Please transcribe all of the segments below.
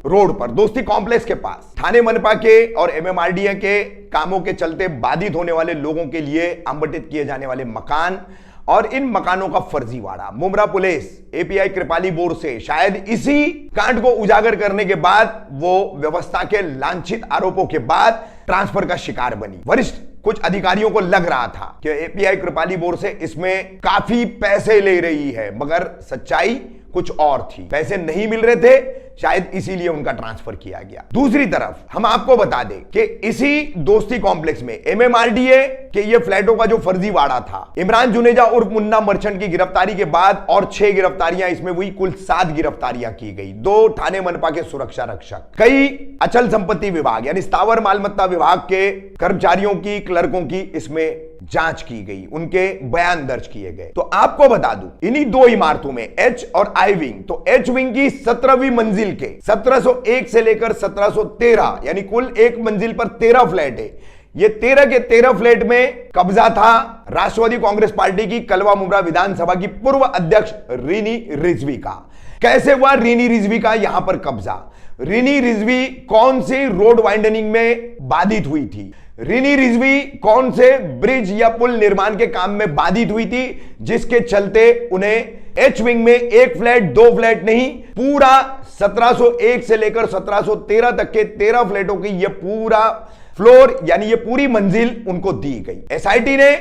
Road पर दोस्ती complex के पास थाने मनपा के और एमएमआरडीए के कामों के चलते बाधित होने वाले लोगों के लिए आवंटित किए जाने वाले मकान और इन मकानों का फर्जीवाड़ा Mumbra police API Kripali board से शायद इसी कांड को उजागर करने के बाद वो व्यवस्था के लांछित आरोपों के बाद ट्रांसफर का शिकार बनी। वरिष्ठ कुछ अधिकारियों को लग रहा था कि एपीआई कृपाली बोर्ड से इसमें काफी पैसे ले रही है, मगर सच्चाई कुछ और थी। पैसे नहीं मिल रहे थे, शायद इसीलिए उनका ट्रांसफर किया गया। दूसरी तरफ हम आपको बता दें कि इसी दोस्ती कॉम्प्लेक्स में एमएमआरडीए के ये फ्लैटों का जो फर्जीवाड़ा था, इमरान जुनेजा उर्फ मुन्ना मर्चेंट की गिरफ्तारी के बाद और 6 गिरफ्तारियां इसमें हुई, कुल 7 गिरफ्तारियां की गई। 2 थाने मनपा के सुरक्षा रक्षक, कई अचल संपत्ति विभाग यानी स्थावर मालमत्ता विभाग के कर्मचारियों की, क्लर्कों की इसमें जांच की गई, उनके बयान दर्ज किए गए। तो आपको बता दूं, इन्हीं 2 इमारतों में एच और आई विंग, तो एच विंग की 17वीं मंजिल के 1701 से लेकर 1713 यानी कुल एक मंजिल पर 13 फ्लैट है। ये 13 के 13 फ्लैट में कब्जा था राष्ट्रवादी कांग्रेस पार्टी की कलवा मुमरा विधानसभा की पूर्व अध्यक्ष रीनी रिजवी का। कैसे हुआ रीनी रिजवी का यहां पर कब्जा? रीनी रिजवी कौन सी रोड वाइंडनिंग में बाधित हुई थी? रीनी रिजवी कौन से ब्रिज या पुल निर्माण के काम में बाधित हुई थी, जिसके चलते उन्हें एच विंग में 1 फ्लैट 2 फ्लैट नहीं, पूरा 1701 से लेकर 1713 तक के 13 फ्लैटों की यह पूरा फ्लोर यानी ये पूरी मंजिल उनको दी गई। एसआईटी ने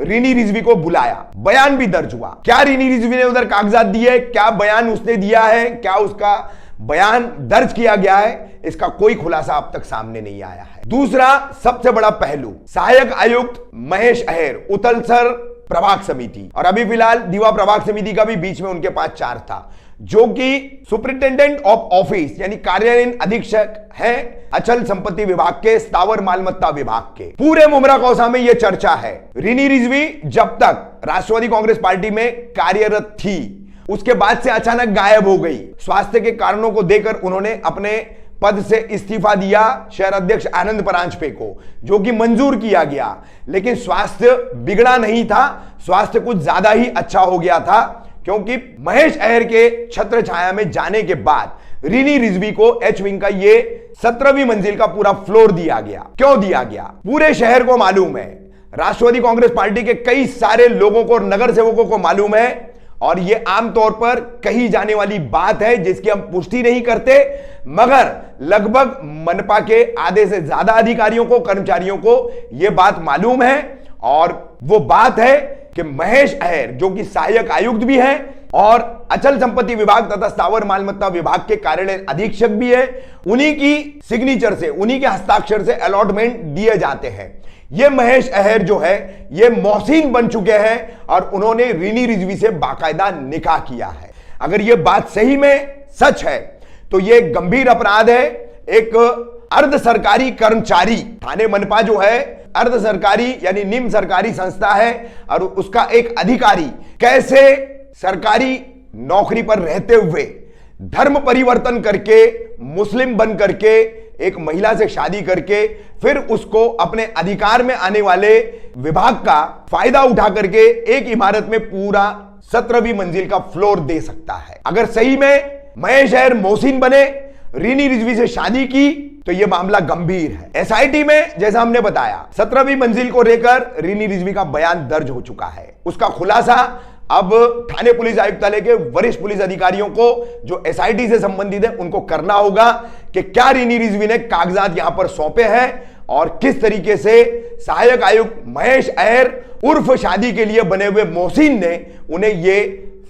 रीनी रिजवी को बुलाया, बयान भी दर्ज हुआ। क्या रीनी रिजवी ने उधर कागजात दिए, क्या बयान उसने दिया है, क्या उसका बयान दर्ज किया गया है, इसका कोई खुलासा अब तक सामने नहीं आया है। दूसरा सबसे बड़ा पहलू, सहायक आयुक्त महेश अहेर उतलसर प्रभाग समिति, और अभी फिलहाल दीवा प्रभाग समिति का भी बीच में उनके पास चार्ज था, जो कि सुपरिटेंडेंट ऑफ ऑफिस यानी कार्यालयीन अधीक्षक है अचल संपत्ति विभाग के, स्थावर मालमत्ता विभाग के। पूरे मुमरा कौसा में यह चर्चा है, रीनी रिजवी जब तक राष्ट्रवादी कांग्रेस पार्टी में कार्यरत थी उसके बाद से अचानक गायब हो गई। स्वास्थ्य के कारणों को देकर उन्होंने अपने पद से इस्तीफा दिया शहर अध्यक्ष आनंद परांजपे को, जो कि मंजूर किया गया, लेकिन स्वास्थ्य बिगड़ा नहीं था, स्वास्थ्य कुछ ज्यादा ही अच्छा हो गया था, क्योंकि महेश अहेर के छत्र छाया में जाने के बाद रीनी रिजवी को एच विंग का ये 17वीं मंजिल का पूरा फ्लोर दिया गया। क्यों दिया गया? पूरे शहर को मालूम है, राष्ट्रवादी कांग्रेस पार्टी के कई सारे लोगों को और नगर सेवकों को मालूम है, और यह आमतौर पर कही जाने वाली बात है जिसकी हम पुष्टि नहीं करते, मगर लगभग मनपा के आधे से ज्यादा अधिकारियों को, कर्मचारियों को यह बात मालूम है। और वो बात है कि महेश अहेर, जो कि सहायक आयुक्त भी है और अचल संपत्ति विभाग तथा स्थावर मालमत्ता विभाग के कार्यालय अधीक्षक भी है, उन्हीं की सिग्नेचर से, उन्हीं के हस्ताक्षर से अलॉटमेंट दिए जाते हैं। ये महेश अहेर जो है ये मोहसिन बन चुके हैं और उन्होंने रीनी रिजवी से बाकायदा निकाह किया है। अगर ये बात सही में सच है तो ये गंभीर अपराध है। एक अर्ध सरकारी कर्मचारी, थाने मनपा जो है अर्ध सरकारी यानी निम्न सरकारी संस्था है, और उसका एक अधिकारी कैसे सरकारी नौकरी पर रहते हुए धर्म परिवर्तन करके, मुस्लिम बन करके, एक महिला से शादी करके फिर उसको अपने अधिकार में आने वाले विभाग का फायदा उठा करके एक इमारत में पूरा 17वीं मंजिल का फ्लोर दे सकता है। अगर सही में महेश अहेर मोहसिन बने, रीनी रिजवी से शादी की, तो यह मामला गंभीर है। एसआईटी में जैसा हमने बताया 17वीं मंजिल को लेकर रीनी रिजवी का बयान दर्ज हो चुका है। उसका खुलासा अब थाने पुलिस आयुक्तालय के वरिष्ठ पुलिस अधिकारियों को जो एसआईटी से संबंधित है उनको करना होगा कि क्या रीनी रिजवी ने कागजात यहां पर सौंपे हैं और किस तरीके से सहायक आयुक्त महेश अहेर उर्फ शादी के लिए बने हुए मोहसिन ने उन्हें ये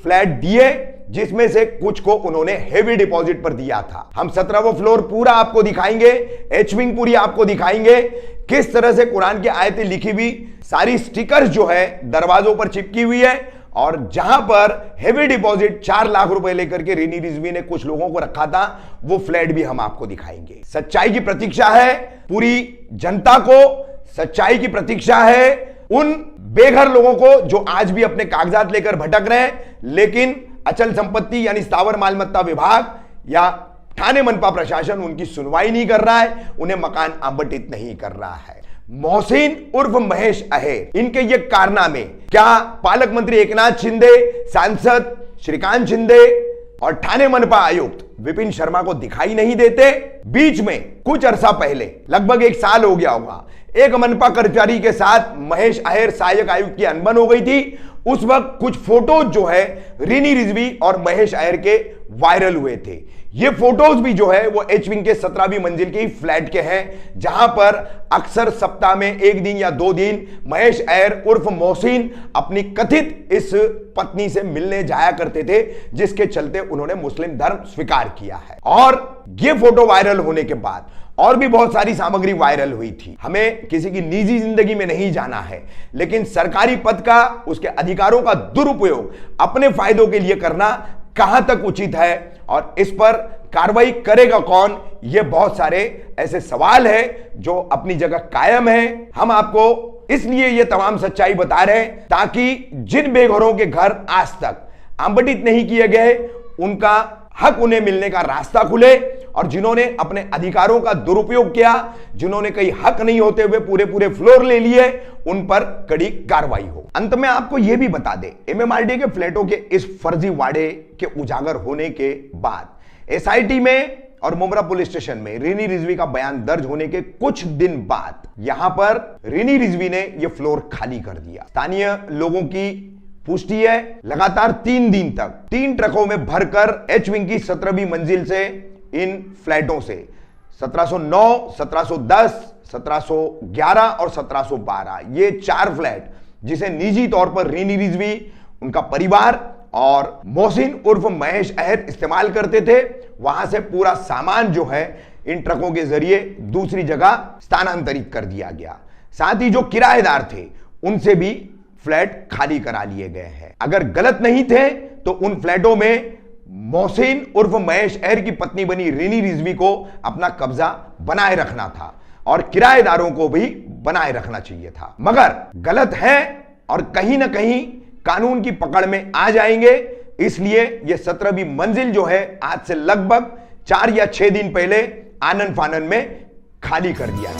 फ्लैट दिए, जिसमें से कुछ को उन्होंने हेवी डिपॉजिट पर दिया था। हम 17वां फ्लोर पूरा आपको दिखाएंगे, एच विंग पूरी आपको दिखाएंगे, किस तरह से कुरान की आयतें लिखी हुई सारी स्टिकर्स जो है दरवाजों पर चिपकी हुई है, और जहां पर हेवी डिपॉजिट 4 लाख रुपए लेकर के रीनी रिजवी ने कुछ लोगों को रखा था, वो फ्लैट भी हम आपको दिखाएंगे। सच्चाई की प्रतीक्षा है पूरी जनता को, सच्चाई की प्रतीक्षा है उन बेघर लोगों को जो आज भी अपने कागजात लेकर भटक रहे हैं, लेकिन अचल संपत्ति यानी स्थावर मालमत्ता विभाग या थाने मनपा प्रशासन उनकी सुनवाई नहीं कर रहा है, उन्हें मकान आवंटित नहीं कर रहा है। मोहसिन उर्फ महेश अहेर, इनके ये कारनामे क्या पालक मंत्री एकनाथ शिंदे, सांसद श्रीकांत शिंदे और थाने मनपा आयुक्त विपिन शर्मा को दिखाई नहीं देते। बीच में कुछ अरसा पहले, लगभग 1 साल हो गया होगा, एक मनपा कर्मचारी के साथ महेश अय्यर सहायक आयुक्त की अनबन हो गई थी। उस वक्त कुछ फोटोज जो है रिनी रिजवी और महेश अय्यर के वायरल हुए थे। ये फोटोज भी जो है वो एच विंग के 17वीं मंजिल के फ्लैट के हैं, जहां पर अक्सर सप्ताह में 1 दिन या 2 दिन महेश अय्यर उर्फ मोहसिन अपनी कथित इस पत्नी से मिलने जाया करते थे, जिसके चलते उन्होंने मुस्लिम धर्म स्वीकार किया है। और ये फोटो वायरल होने के बाद और भी बहुत सारी सामग्री वायरल हुई थी। हमें किसी की निजी जिंदगी में नहीं जाना है, लेकिन सरकारी पद का, उसके अधिकारों का दुरुपयोग अपने फायदों के लिए करना कहां तक उचित है और इस पर कार्रवाई करेगा कौन, ये बहुत सारे ऐसे सवाल हैं जो अपनी जगह कायम है। हम आपको इसलिए ये तमाम सच्चाई बता रहे हैं ताकि जिन बेघरों के घर आज तक आवंटित नहीं किए गए, उनका हक उन्हें मिलने का रास्ता खुले, और जिन्होंने अपने अधिकारों का दुरुपयोग किया, जिन्होंने कई हक नहीं होते हुए पूरे पूरे फ्लोर ले लिए, उन पर कड़ी कार्रवाई हो। अंत में आपको यह भी बता दें, एमएमआरडीए के फ्लैटों के इस फर्जी वाड़े के उजागर होने के बाद एसआईटी में और मुमरा पुलिस स्टेशन में रिनी रिजवी का बयान दर्ज होने के कुछ दिन बाद यहां पर रिनी रिजवी ने यह फ्लोर खाली कर दिया। स्थानीय लोगों की पुष्टि है, लगातार 3 दिन तक 3 ट्रकों में भरकर एच विंग की 17वीं मंजिल से इन फ्लैटों से 1709, 1710, 1711 और 1712, ये 4 फ्लैट जिसे निजी तौर पर रिनी रिजवी, उनका परिवार और मोहसिन उर्फ महेश अय्यर इस्तेमाल करते थे, वहां से पूरा सामान जो है इन ट्रकों के जरिए दूसरी जगह स्थानांतरित कर दिया गया। साथ ही जो किराएदार थे उनसे भी फ्लैट खाली करा लिए गए हैं। अगर गलत नहीं थे तो उन फ्लैटों में मोहसिन उर्फ महेश अय्यर की पत्नी बनी रिनी रिजवी को अपना कब्जा बनाए रखना था और किराएदारों को भी बनाए रखना चाहिए था, मगर गलत है और कहीं ना कहीं कानून की पकड़ में आ जाएंगे। इसलिए यह 17वीं मंजिल जो है आज से लगभग 4 या 6 दिन पहले आनन फानन में खाली कर दिया।